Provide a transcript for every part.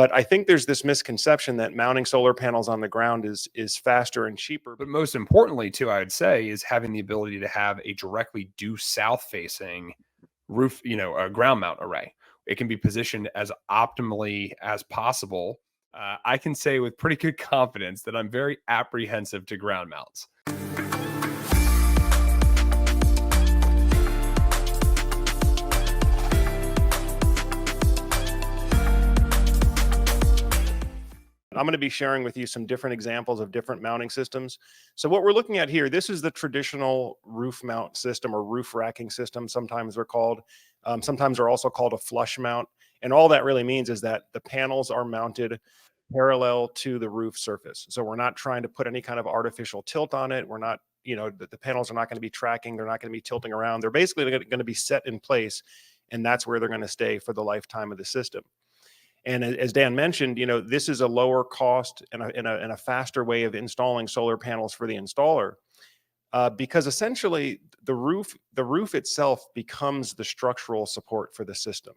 But I think there's this misconception that mounting solar panels on the ground is faster and cheaper. But most importantly, too, I would say, is having the ability to have a directly due south facing roof, a ground mount array. It can be positioned as optimally as possible. I can say with pretty good confidence that I'm very apprehensive to ground mounts. I'm going to be sharing with you some different examples of different mounting systems. So what we're looking at here, this is the traditional roof mount system or roof racking system. Sometimes they're called, sometimes they're also called a flush mount. And all that really means is that the panels are mounted parallel to the roof surface. So we're not trying to put any kind of artificial tilt on it. We're not, the panels are not going to be tracking. They're not going to be tilting around. They're basically going to be set in place. And that's where they're going to stay for the lifetime of the system. And as Dan mentioned, this is a lower cost and a faster way of installing solar panels for the installer, because essentially the roof itself becomes the structural support for the system.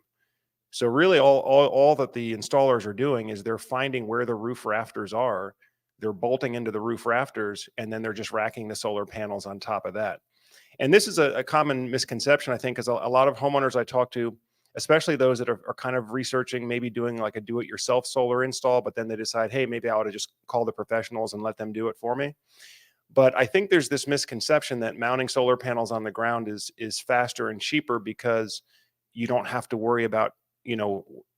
So really all that the installers are doing is they're finding where the roof rafters are, they're bolting into the roof rafters, and then they're just racking the solar panels on top of that. And this is a common misconception, I think, because a lot of homeowners I talk to, especially those that are kind of researching, maybe doing like a do-it-yourself solar install, but then they decide, hey, maybe I ought to just call the professionals and let them do it for me. But I think there's this misconception that mounting solar panels on the ground is faster and cheaper because you don't have to worry about,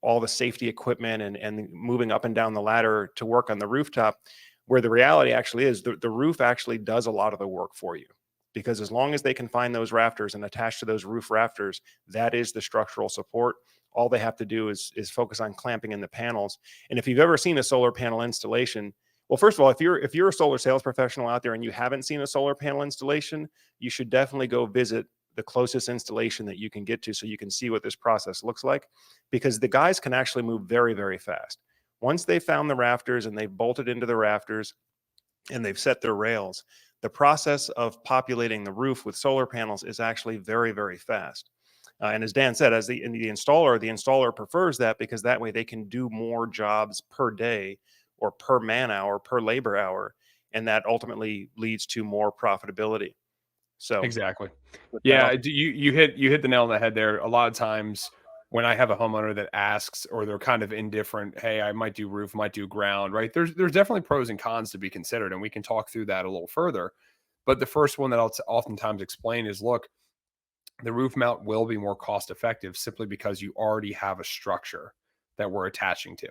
all the safety equipment and moving up and down the ladder to work on the rooftop, where the reality actually is the roof actually does a lot of the work for you. Because as long as they can find those rafters and attach to those roof rafters, that is the structural support. All they have to do is focus on clamping in the panels. And if you've ever seen a solar panel installation, well, first of all, if you're a solar sales professional out there and you haven't seen a solar panel installation, you should definitely go visit the closest installation that you can get to so you can see what this process looks like, because the guys can actually move very, very fast. Once they've found the rafters and they've bolted into the rafters and they've set their rails, the process of populating the roof with solar panels is actually very, very fast. And as Dan said, as the installer prefers that because that way they can do more jobs per day or per man hour, per labor hour, and that ultimately leads to more profitability. So Exactly. Yeah, you hit the nail on the head there. A lot of times when I have a homeowner that asks or they're kind of indifferent, hey, I might do roof, might do ground, right? There's definitely pros and cons to be considered, and we can talk through that a little further. But the first one that I'll oftentimes explain is, look, the roof mount will be more cost effective simply because you already have a structure that we're attaching to.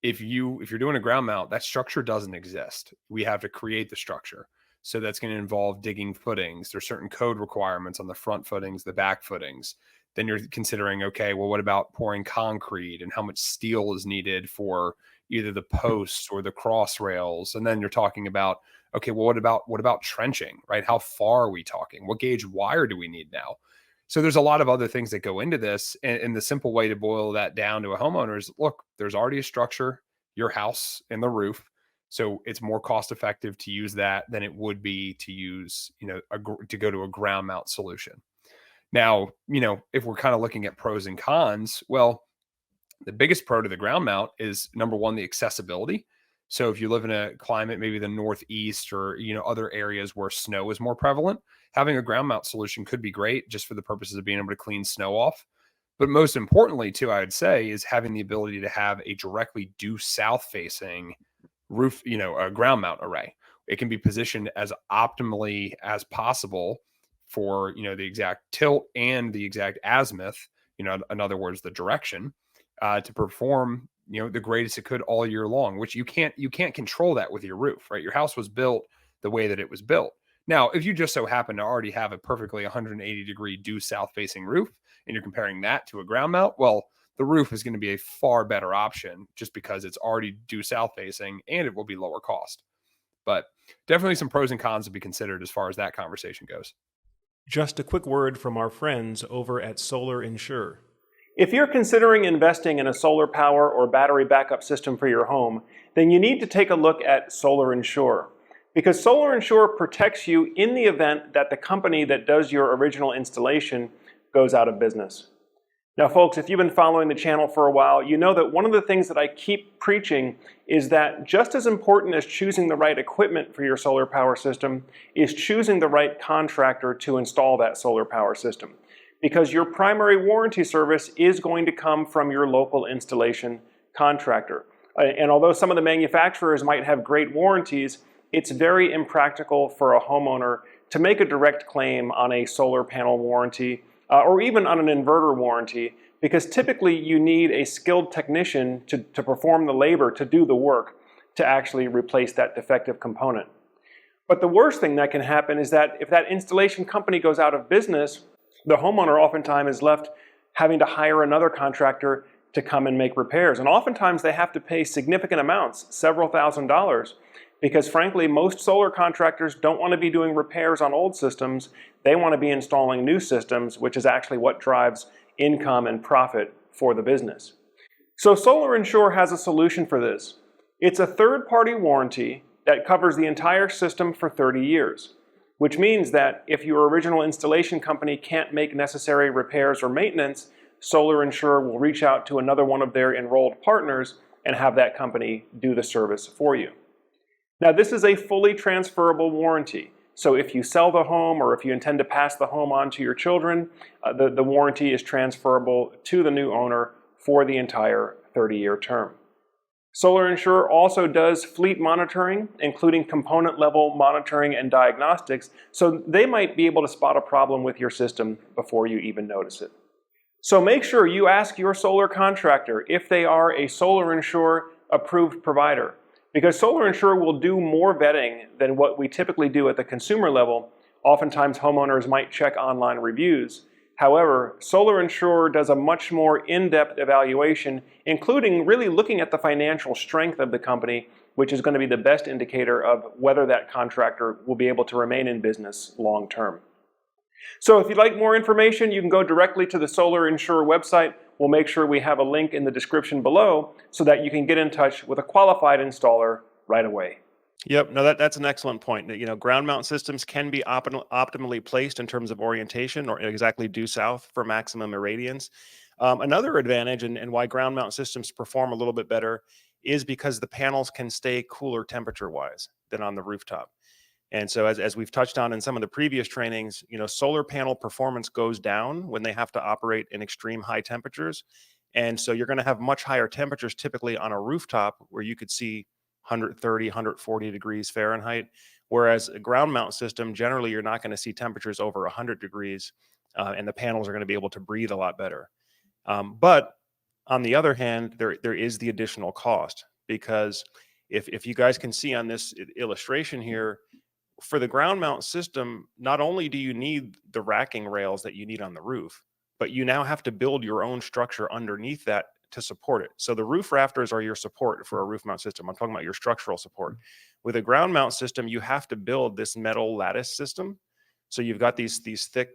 If you're doing a ground mount, that structure doesn't exist. We have to create the structure. So that's going to involve digging footings. There's certain code requirements on the front footings, the back footings. Then you're considering, okay, well, what about pouring concrete and how much steel is needed for either the posts or the cross rails? And then you're talking about, okay, well, what about trenching, right? How far are we talking? What gauge wire do we need now? So there's a lot of other things that go into this. And the simple way to boil that down to a homeowner is, look, there's already a structure, your house and the roof. So it's more cost effective to use that than it would be to use, to go to a ground mount solution. Now, if we're kind of looking at pros and cons, well, the biggest pro to the ground mount is, number one, the accessibility. So if you live in a climate, maybe the Northeast or, other areas where snow is more prevalent, having a ground mount solution could be great just for the purposes of being able to clean snow off. But most importantly, too, I would say, is having the ability to have a directly due south facing roof, a ground mount array. It can be positioned as optimally as possible for, the exact tilt and the exact azimuth, in other words, the direction, to perform, the greatest it could all year long, which you can't control that with your roof, right? Your house was built the way that it was built. Now, if you just so happen to already have a perfectly 180-degree due south facing roof and you're comparing that to a ground mount, well, the roof is going to be a far better option just because it's already due south facing and it will be lower cost. But definitely some pros and cons to be considered as far as that conversation goes. Just a quick word from our friends over at Solar Insure. If you're considering investing in a solar power or battery backup system for your home, then you need to take a look at Solar Insure. Because Solar Insure protects you in the event that the company that does your original installation goes out of business. Now, folks, if you've been following the channel for a while, you know that one of the things that I keep preaching is that just as important as choosing the right equipment for your solar power system is choosing the right contractor to install that solar power system. Because your primary warranty service is going to come from your local installation contractor. And although some of the manufacturers might have great warranties, it's very impractical for a homeowner to make a direct claim on a solar panel warranty or even on an inverter warranty, because typically you need a skilled technician to perform the labor, to do the work, to actually replace that defective component. But the worst thing that can happen is that if that installation company goes out of business, the homeowner oftentimes is left having to hire another contractor to come and make repairs. And oftentimes they have to pay significant amounts, several $1,000s, because frankly, most solar contractors don't want to be doing repairs on old systems. They want to be installing new systems, which is actually what drives income and profit for the business. So Solar Insure has a solution for this. It's a third-party warranty that covers the entire system for 30 years, which means that if your original installation company can't make necessary repairs or maintenance, Solar Insure will reach out to another one of their enrolled partners and have that company do the service for you. Now, this is a fully transferable warranty. So if you sell the home or if you intend to pass the home on to your children, the warranty is transferable to the new owner for the entire 30-year term. Solar Insure also does fleet monitoring, including component level monitoring and diagnostics, so they might be able to spot a problem with your system before you even notice it. So make sure you ask your solar contractor if they are a Solar Insure approved provider, because Solar Insure will do more vetting than what we typically do at the consumer level. Oftentimes homeowners might check online reviews. However, Solar Insure does a much more in-depth evaluation, including really looking at the financial strength of the company, which is going to be the best indicator of whether that contractor will be able to remain in business long term. So if you'd like more information, you can go directly to the Solar Insure website. We'll make sure we have a link in the description below so that you can get in touch with a qualified installer right away. Yep, no, that's an excellent point. You know, ground mount systems can be optimally placed in terms of orientation or exactly due south for maximum irradiance. Another advantage and why ground mount systems perform a little bit better is because the panels can stay cooler temperature-wise than on the rooftop. And so as we've touched on in some of the previous trainings, you know, solar panel performance goes down when they have to operate in extreme high temperatures. And so you're going to have much higher temperatures typically on a rooftop where you could see 130, 140 degrees Fahrenheit. Whereas a ground mount system, generally you're not going to see temperatures over 100 degrees and the panels are going to be able to breathe a lot better. But on the other hand, there is the additional cost, because if you guys can see on this illustration here, for the ground mount system, not only do you need the racking rails that you need on the roof, but you now have to build your own structure underneath that to support it. So the roof rafters are your support for a roof mount system. I'm talking about your structural support. With a ground mount system, you have to build this metal lattice system. So you've got these thick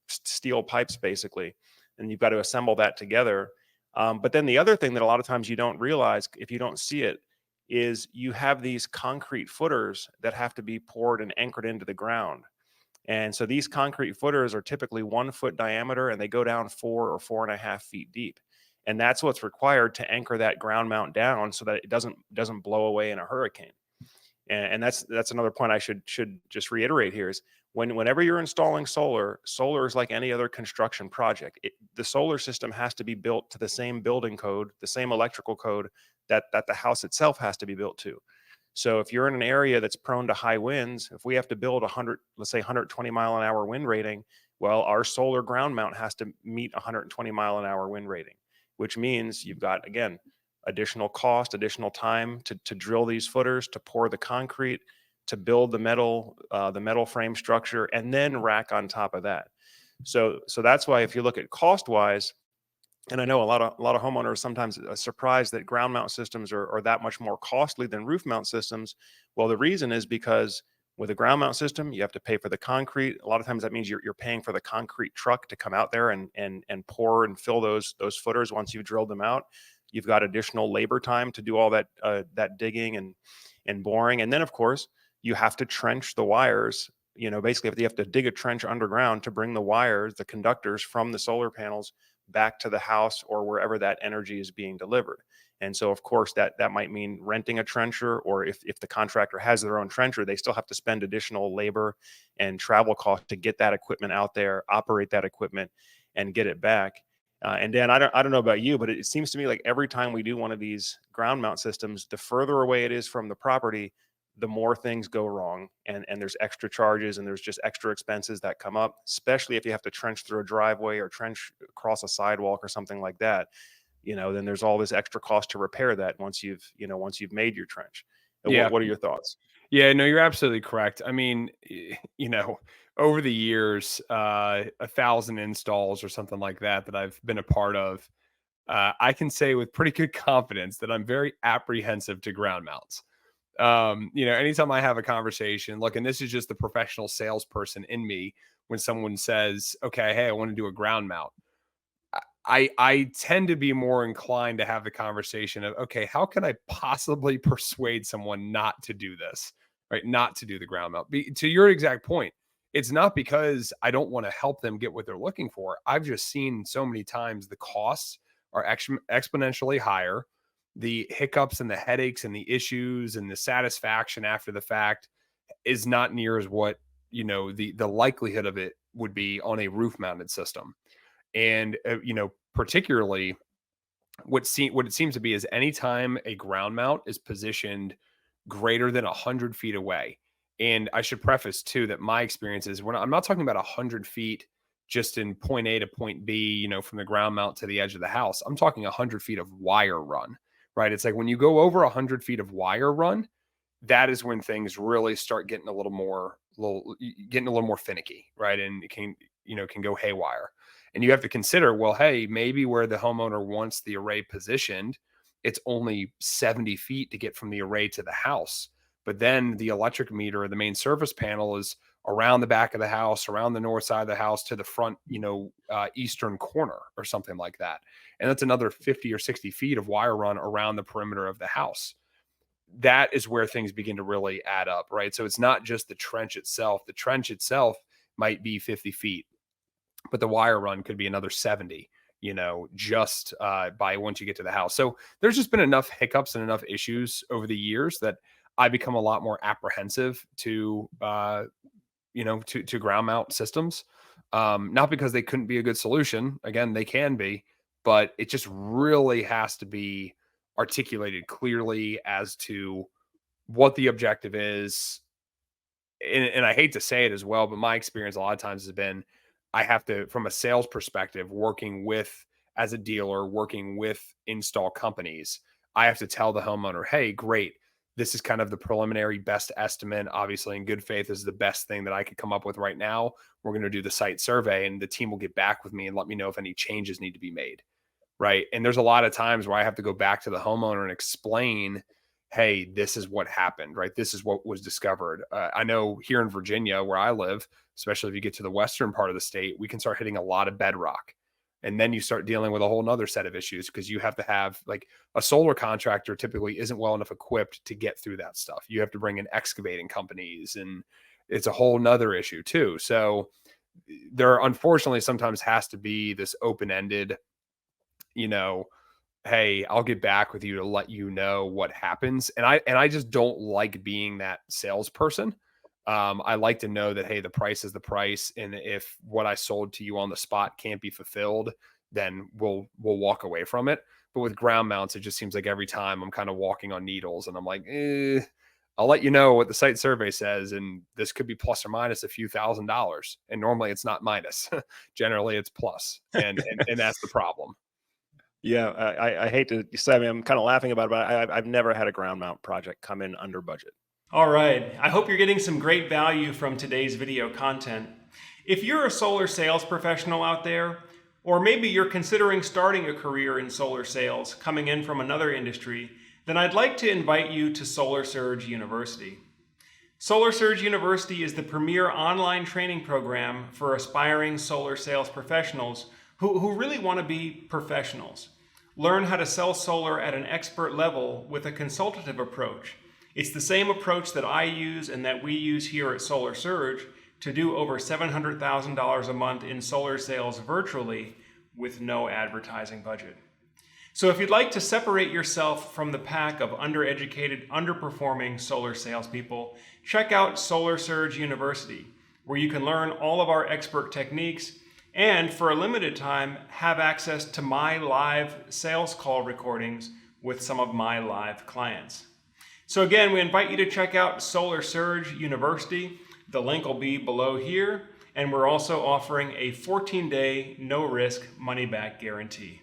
steel pipes basically, and you've got to assemble that together. But then the other thing that a lot of times you don't realize if you don't see it is you have these concrete footers that have to be poured and anchored into the ground. And so these concrete footers are typically 1 foot diameter and they go down 4 or 4.5 feet deep. And that's what's required to anchor that ground mount down so that it doesn't blow away in a hurricane. And that's another point I should just reiterate here is whenever you're installing solar is like any other construction project. The solar system has to be built to the same building code, the same electrical code that the house itself has to be built to. So if you're in an area that's prone to high winds, if we have to build let's say 120 mile an hour wind rating, well, our solar ground mount has to meet 120 mile an hour wind rating, which means you've got, again, additional cost, additional time to drill these footers, to pour the concrete, to build the metal frame structure, and then rack on top of that. So that's why if you look at cost wise, and I know a lot of homeowners sometimes are surprised that ground mount systems are that much more costly than roof mount systems. Well, the reason is because with a ground mount system, you have to pay for the concrete. A lot of times that means you're paying for the concrete truck to come out there and pour and fill those footers once you've drilled them out. You've got additional labor time to do all that digging and boring. And then of course, you have to trench the wires. You know, basically you have to dig a trench underground to bring the wires, the conductors from the solar panels back to the house or wherever that energy is being delivered. And so, of course, that might mean renting a trencher, or if the contractor has their own trencher, they still have to spend additional labor and travel costs to get that equipment out there, operate that equipment, and get it back. And Dan, I don't know about you, but it seems to me like every time we do one of these ground mount systems, the further away it is from the property, the more things go wrong, and there's extra charges and there's just extra expenses that come up, especially if you have to trench through a driveway or trench across a sidewalk or something like that. Then there's all this extra cost to repair that once you've made your trench. Yeah. What are your thoughts? Yeah, no, you're absolutely correct. I mean, over the years, 1,000 installs or something like that I've been a part of, I can say with pretty good confidence that I'm very apprehensive to ground mounts. Anytime I have a conversation, look, and this is just the professional salesperson in me, when someone says, okay, hey, I want to do a ground mount, I tend to be more inclined to have the conversation of, okay, how can I possibly persuade someone not to do this, right? Not to do the ground mount. To your exact point, it's not because I don't want to help them get what they're looking for. I've just seen so many times the costs are exponentially higher. The hiccups and the headaches and the issues and the satisfaction after the fact is not near as what, the likelihood of it would be on a roof mounted system. And, particularly what it seems to be is anytime a ground mount is positioned greater than 100 feet away. And I should preface too that my experience is, when I'm not talking about 100 feet just in point A to point B, from the ground mount to the edge of the house. I'm talking 100 feet of wire run, right? It's like when you go over 100 feet of wire run, that is when things really start getting a little more finicky, right? And it can go haywire. And you have to consider, well, hey, maybe where the homeowner wants the array positioned, it's only 70 feet to get from the array to the house. But then the electric meter or the main service panel is around the back of the house, around the north side of the house to the front, eastern corner or something like that. And that's another 50 or 60 feet of wire run around the perimeter of the house. That is where things begin to really add up, right? So it's not just the trench itself. The trench itself might be 50 feet, but the wire run could be another 70, just by once you get to the house. So there's just been enough hiccups and enough issues over the years that I become a lot more apprehensive to ground mount systems. Not because they couldn't be a good solution. Again, they can be, but it just really has to be articulated clearly as to what the objective is. And I hate to say it as well, but my experience a lot of times has been, I have to, from a sales perspective, as a dealer, working with install companies, I have to tell the homeowner, hey, great, this is kind of the preliminary best estimate. Obviously, in good faith, this is the best thing that I could come up with right now. We're going to do the site survey, and the team will get back with me and let me know if any changes need to be made. Right. And there's a lot of times where I have to go back to the homeowner and explain, hey, this is what happened, right? This is what was discovered. I know here in Virginia, where I live, especially if you get to the western part of the state, we can start hitting a lot of bedrock. And then you start dealing with a whole nother set of issues, because you have to have, like, a solar contractor typically isn't well enough equipped to get through that stuff. You have to bring in excavating companies, and it's a whole nother issue too. So there unfortunately sometimes has to be this open-ended, hey, I'll get back with you to let you know what happens. And I just don't like being that salesperson. I like to know that, hey, the price is the price. And if what I sold to you on the spot can't be fulfilled, then we'll walk away from it. But with ground mounts, it just seems like every time I'm kind of walking on needles, and I'm like, I'll let you know what the site survey says. And this could be plus or minus a few $1,000s. And normally it's not minus. Generally it's plus. And that's the problem. Yeah, I hate to say, I mean, I'm kind of laughing about it, but I've never had a ground mount project come in under budget. All right, I hope you're getting some great value from today's video content. If you're a solar sales professional out there, or maybe you're considering starting a career in solar sales, coming in from another industry, then I'd like to invite you to Solar Surge University. Solar Surge University is the premier online training program for aspiring solar sales professionals who really want to be professionals. Learn how to sell solar at an expert level with a consultative approach. It's the same approach that I use and that we use here at Solar Surge to do over $700,000 a month in solar sales virtually with no advertising budget. So if you'd like to separate yourself from the pack of undereducated, underperforming solar salespeople, check out Solar Surge University, where you can learn all of our expert techniques and for a limited time have access to my live sales call recordings with some of my live clients. So again, we invite you to check out Solar Surge University. The link will be below here, and we're also offering a 14-day no-risk money-back guarantee.